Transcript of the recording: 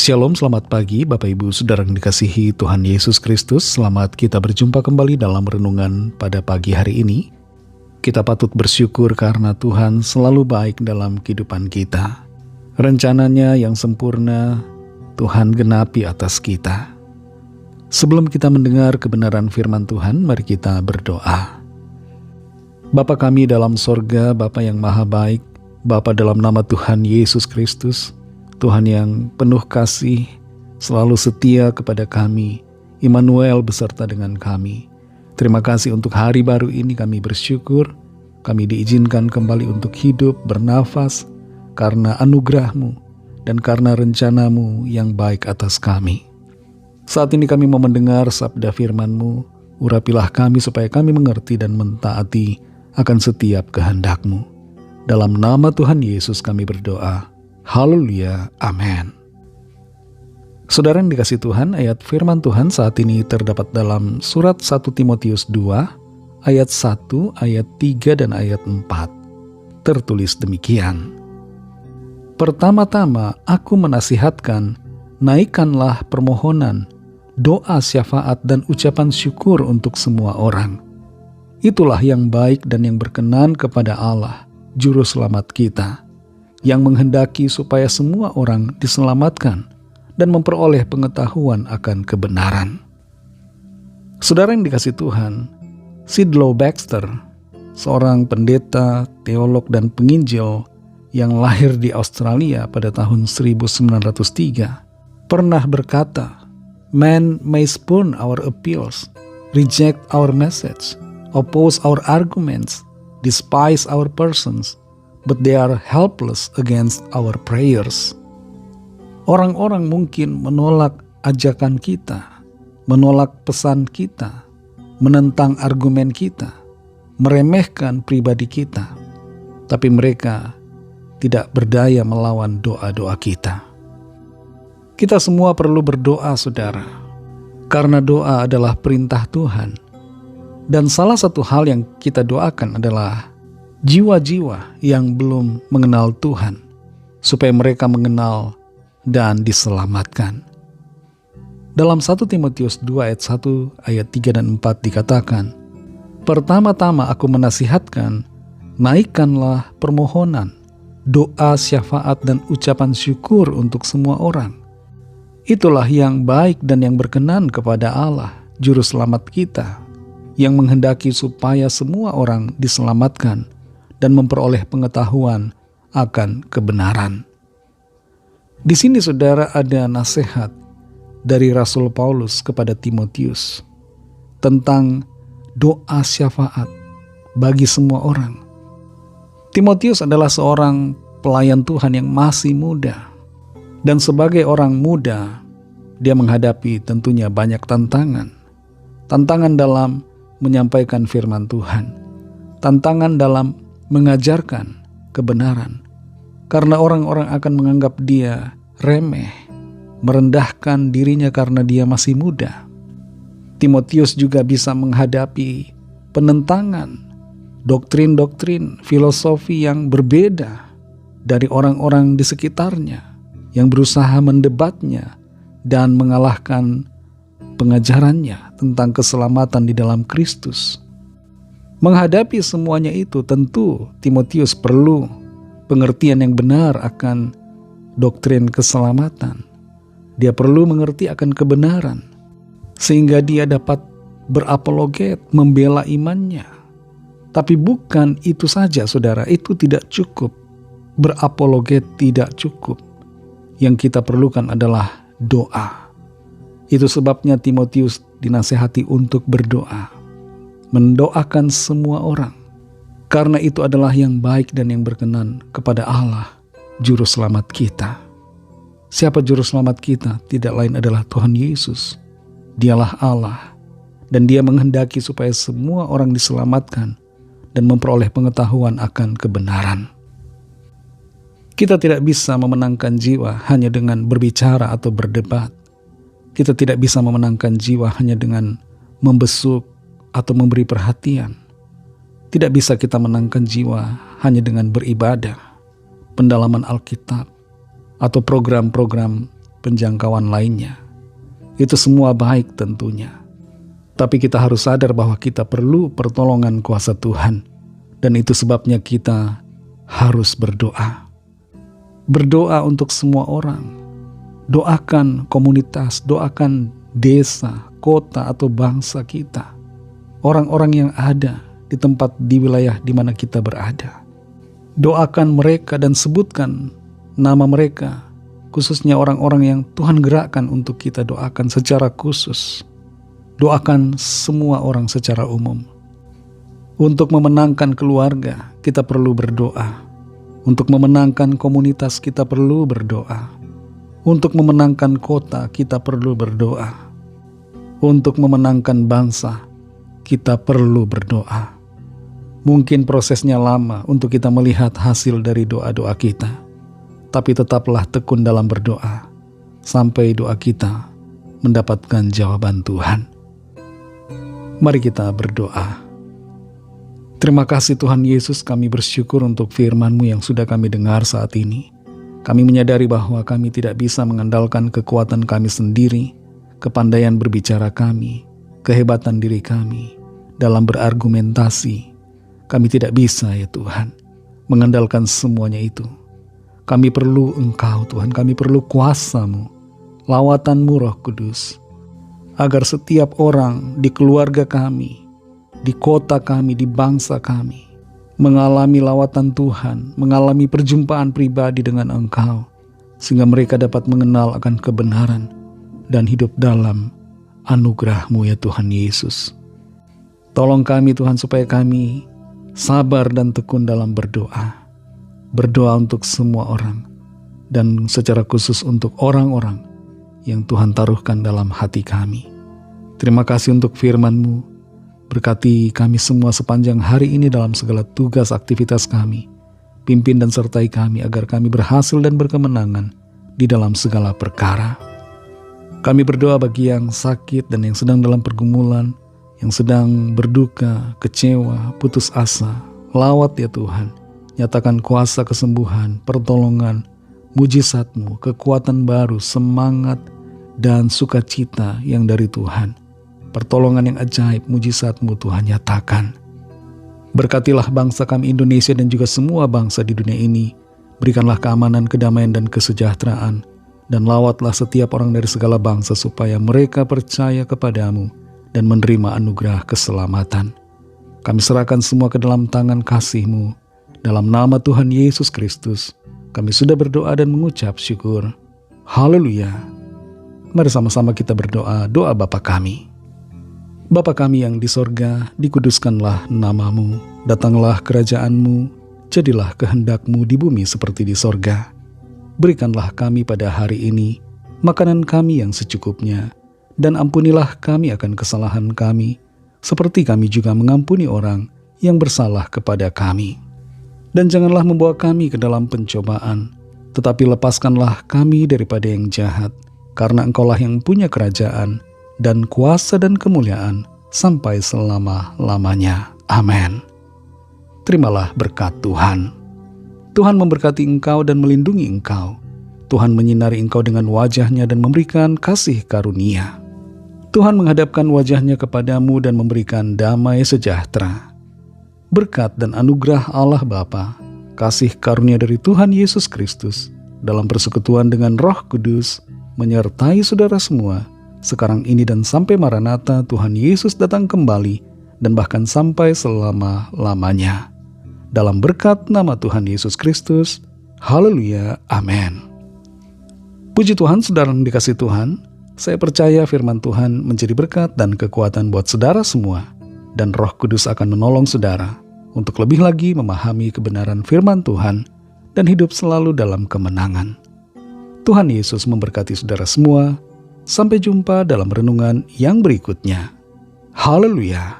Shalom, selamat pagi Bapak Ibu Saudara yang dikasihi Tuhan Yesus Kristus. Selamat kita berjumpa kembali dalam renungan pada pagi hari ini. Kita patut bersyukur karena Tuhan selalu baik dalam kehidupan kita. Rencananya yang sempurna Tuhan genapi atas kita. Sebelum kita mendengar kebenaran firman Tuhan, mari kita berdoa. Bapa kami dalam sorga, Bapa yang maha baik, Bapa dalam nama Tuhan Yesus Kristus, Tuhan yang penuh kasih, selalu setia kepada kami, Immanuel beserta dengan kami. Terima kasih untuk hari baru ini, kami bersyukur, kami diizinkan kembali untuk hidup, bernafas, karena anugerah-Mu dan karena rencana-Mu yang baik atas kami. Saat ini kami mau mendengar sabda firman-Mu, urapilah kami supaya kami mengerti dan mentaati akan setiap kehendak-Mu. Dalam nama Tuhan Yesus kami berdoa. Haleluya, amin. Saudara yang dikasih Tuhan, ayat firman Tuhan saat ini terdapat dalam surat 1 Timotius 2, ayat 1, ayat 3, dan ayat 4. Tertulis demikian. Pertama-tama aku menasihatkan, naikkanlah permohonan, doa syafaat dan ucapan syukur untuk semua orang. Itulah yang baik dan yang berkenan kepada Allah, Juru Selamat kita, yang menghendaki supaya semua orang diselamatkan dan memperoleh pengetahuan akan kebenaran. Saudara yang dikasih Tuhan, Sidlow Baxter, seorang pendeta, teolog, dan penginjil yang lahir di Australia pada tahun 1903, pernah berkata, "Man may spurn our appeals, reject our message, oppose our arguments, despise our persons, but they are helpless against our prayers." Orang-orang mungkin menolak ajakan kita, menolak pesan kita, menentang argumen kita, meremehkan pribadi kita, tapi mereka tidak berdaya melawan doa-doa kita. Kita semua perlu berdoa, saudara, karena doa adalah perintah Tuhan. Dan salah satu hal yang kita doakan adalah jiwa-jiwa yang belum mengenal Tuhan, supaya mereka mengenal dan diselamatkan. Dalam 1 Timotius 2 ayat 1, ayat 3 dan 4 dikatakan, "Pertama-tama aku menasihatkan, naikkanlah permohonan, doa syafaat dan ucapan syukur untuk semua orang. Itulah yang baik dan yang berkenan kepada Allah, Juru Selamat kita, yang menghendaki supaya semua orang diselamatkan dan memperoleh pengetahuan akan kebenaran." Di sini saudara ada nasihat dari Rasul Paulus kepada Timotius tentang doa syafaat bagi semua orang. Timotius adalah seorang pelayan Tuhan yang masih muda, dan sebagai orang muda dia menghadapi tentunya banyak tantangan. Tantangan dalam menyampaikan firman Tuhan, tantangan dalam mengajarkan kebenaran, karena orang-orang akan menganggap dia remeh, merendahkan dirinya karena dia masih muda. Timotius juga bisa menghadapi penentangan, doktrin-doktrin, filosofi yang berbeda dari orang-orang di sekitarnya yang berusaha mendebatnya dan mengalahkan pengajarannya tentang keselamatan di dalam Kristus. Menghadapi semuanya itu, tentu Timotius perlu pengertian yang benar akan doktrin keselamatan. Dia perlu mengerti akan kebenaran, sehingga dia dapat berapologet, membela imannya. Tapi bukan itu saja, saudara, itu tidak cukup. Berapologet tidak cukup. Yang kita perlukan adalah doa. Itu sebabnya Timotius dinasihati untuk berdoa, mendoakan semua orang, karena itu adalah yang baik dan yang berkenan kepada Allah, Juru Selamat kita. Siapa Juru Selamat kita? Tidak lain adalah Tuhan Yesus. Dialah Allah, dan Dia menghendaki supaya semua orang diselamatkan dan memperoleh pengetahuan akan kebenaran. Kita tidak bisa memenangkan jiwa hanya dengan berbicara atau berdebat. Kita tidak bisa memenangkan jiwa hanya dengan membesuk atau memberi perhatian. Tidak bisa kita menangkan jiwa hanya dengan beribadah, pendalaman Alkitab, atau program-program penjangkauan lainnya. Itu semua baik tentunya. Tapi kita harus sadar bahwa kita perlu pertolongan kuasa Tuhan. Dan itu sebabnya kita harus berdoa. Berdoa untuk semua orang. Doakan komunitas, doakan desa, kota atau bangsa kita. Orang-orang yang ada di wilayah di mana kita berada. Doakan mereka dan sebutkan nama mereka, khususnya orang-orang yang Tuhan gerakkan untuk kita doakan secara khusus. Doakan semua orang secara umum. Untuk memenangkan keluarga, kita perlu berdoa. Untuk memenangkan komunitas, kita perlu berdoa. Untuk memenangkan kota, kita perlu berdoa. Untuk memenangkan bangsa, kita perlu berdoa. Mungkin prosesnya lama untuk kita melihat hasil dari doa-doa kita. Tapi tetaplah tekun dalam berdoa sampai doa kita mendapatkan jawaban Tuhan. Mari kita berdoa. Terima kasih Tuhan Yesus, kami bersyukur untuk firman-Mu yang sudah kami dengar saat ini. Kami menyadari bahwa kami tidak bisa mengandalkan kekuatan kami sendiri, kepandaian berbicara kami, kehebatan diri kami dalam berargumentasi. Kami tidak bisa ya Tuhan mengandalkan semuanya itu. Kami perlu Engkau Tuhan, kami perlu kuasa-Mu, lawatan-Mu Roh Kudus, agar setiap orang di keluarga kami, di kota kami, di bangsa kami, mengalami lawatan Tuhan, mengalami perjumpaan pribadi dengan Engkau, sehingga mereka dapat mengenal akan kebenaran dan hidup dalam anugerah-Mu ya Tuhan Yesus. Tolong kami Tuhan supaya kami sabar dan tekun dalam berdoa. Berdoa untuk semua orang, dan secara khusus untuk orang-orang yang Tuhan taruhkan dalam hati kami. Terima kasih untuk firman-Mu. Berkati kami semua sepanjang hari ini dalam segala tugas aktivitas kami. Pimpin dan sertai kami agar kami berhasil dan berkemenangan di dalam segala perkara. Kami berdoa bagi yang sakit dan yang sedang dalam pergumulan, yang sedang berduka, kecewa, putus asa. Lawat ya Tuhan. Nyatakan kuasa kesembuhan, pertolongan, mujizat-Mu, kekuatan baru, semangat, dan sukacita yang dari Tuhan. Pertolongan yang ajaib, mujizat-Mu Tuhan nyatakan. Berkatilah bangsa kami Indonesia dan juga semua bangsa di dunia ini. Berikanlah keamanan, kedamaian, dan kesejahteraan. Dan lawatlah setiap orang dari segala bangsa supaya mereka percaya kepadamu dan menerima anugerah keselamatan. Kami serahkan semua ke dalam tangan kasih-Mu. Dalam nama Tuhan Yesus Kristus, kami sudah berdoa dan mengucap syukur. Haleluya. Mari sama-sama kita berdoa, doa Bapa kami. Bapa kami yang di sorga, dikuduskanlah nama-Mu, datanglah kerajaan-Mu, jadilah kehendak-Mu di bumi seperti di sorga. Berikanlah kami pada hari ini makanan kami yang secukupnya, dan ampunilah kami akan kesalahan kami, seperti kami juga mengampuni orang yang bersalah kepada kami. Dan janganlah membawa kami ke dalam pencobaan, tetapi lepaskanlah kami daripada yang jahat, karena Engkaulah yang punya kerajaan, dan kuasa dan kemuliaan, sampai selama-lamanya. Amin. Terimalah berkat Tuhan. Tuhan memberkati engkau dan melindungi engkau. Tuhan menyinari engkau dengan wajah-Nya dan memberikan kasih karunia. Tuhan menghadapkan wajah-Nya kepadamu dan memberikan damai sejahtera. Berkat dan anugerah Allah Bapa, kasih karunia dari Tuhan Yesus Kristus, dalam persekutuan dengan Roh Kudus, menyertai saudara semua, sekarang ini dan sampai Maranatha Tuhan Yesus datang kembali, dan bahkan sampai selama-lamanya. Dalam berkat nama Tuhan Yesus Kristus, haleluya, amin. Puji Tuhan, saudara yang dikasihi Tuhan, saya percaya firman Tuhan menjadi berkat dan kekuatan buat saudara semua, dan Roh Kudus akan menolong saudara untuk lebih lagi memahami kebenaran firman Tuhan dan hidup selalu dalam kemenangan. Tuhan Yesus memberkati saudara semua. Sampai jumpa dalam renungan yang berikutnya. Haleluya.